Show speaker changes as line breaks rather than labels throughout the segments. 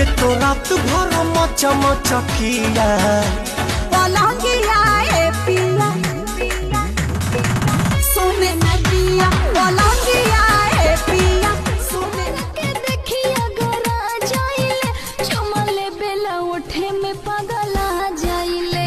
के तो रात भर मचा मचकिया
पलंगिया ए पिया सोने नदिया पलंगिया ए पिया सोने के देखिया गरा जाइले चमले बेला उठे में पगला जाइले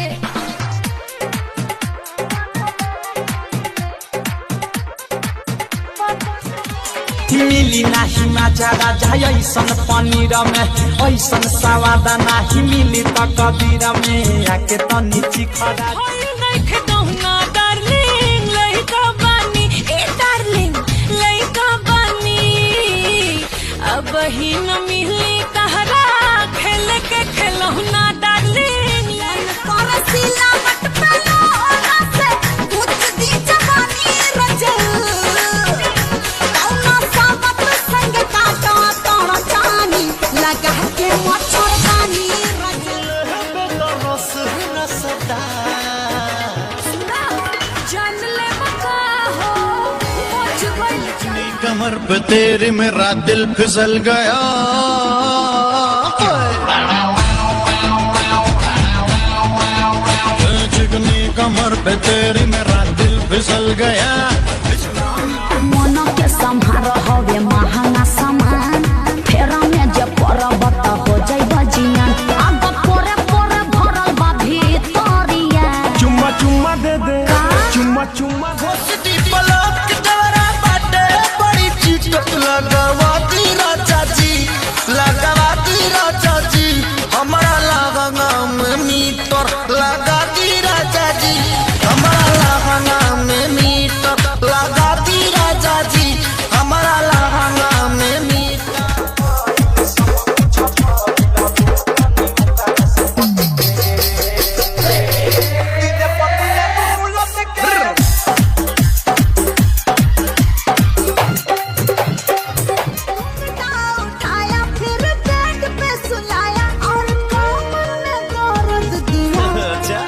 मिली नाही मजा राजा ऐसन पनीर में ऐसन सवाद नाही मिली त कबीर में आके तनी चिखरा
अब ही न मिली तहरा खेल के खिलौना डार्लिंग परसिला मत पेलो ओना से कुछ दी जवानी रजल कौना सावत संग काटा तोरा जानी लगा के मच्छरदानी रजल
रस न सदा
जान ले मका हो मुझ गइल
कमर पे तेरे मेरा दिल फिसल गया चिकनी कमर पे तेरे मेरा दिल फिसल गया
मन के संभार हवे महंगा सामान फेरा में जे परबत हो जाई बजियान अब पोरे पोरे भरल बा भीतरिया
चुम्मा चुम्मा दे दे चुम्मा चुम्मा
घोसती पलक डरा बाटे बड़ी चिकट लगावाती राजा जी हमारा लहंगा में मीटर लगा दी राजा जी हमारा लहंगा में मीटर लगा दी राजा जी हमारा लहंगा में मीटर
उठाया फिर बेड पे सुलाया और कमर में दर्द दिया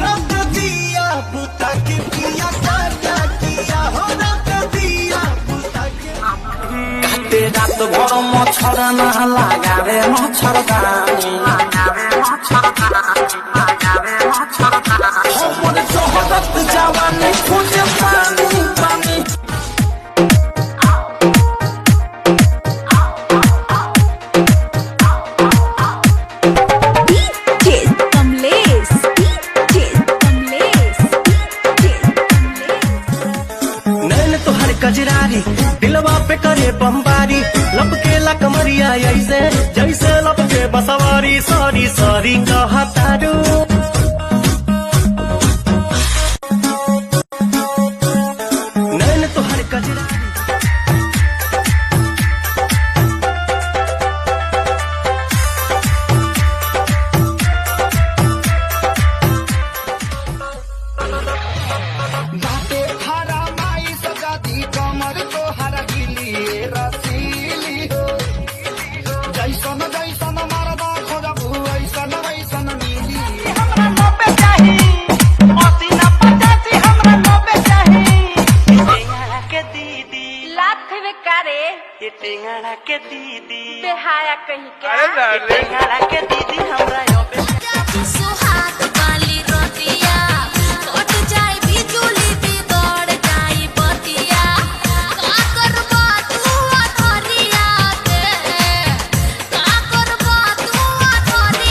रख दिया बुता के किया क्या किया हो रख दिया बुता के रात भर मच्छर ना लगावे मच्छरदानी हमर जहरत जवानी खोजे पानी पानी नैन तोहर कजरारी दिलवा पे करे बमबारी लपके ला कमरिया ऐसे जैसे लपके बसवारी सॉरी सॉरी कहतारू नैन तोहर कजरारी
बाटे हरा माई सजा दी कमर तो हरा गिली रसीली हो जैसन जैसन मरदा खोजबू ऐसन वैसन मिली
हमरा नब्बे चाही 80 ना 85 हमरा नब्बे चाही टेंगड़ा के दीदी
लाख बेकारे
ये टेंगड़ा के दीदी
बेहाया कहीं क्या
टेंगड़ा के दीदी हमरा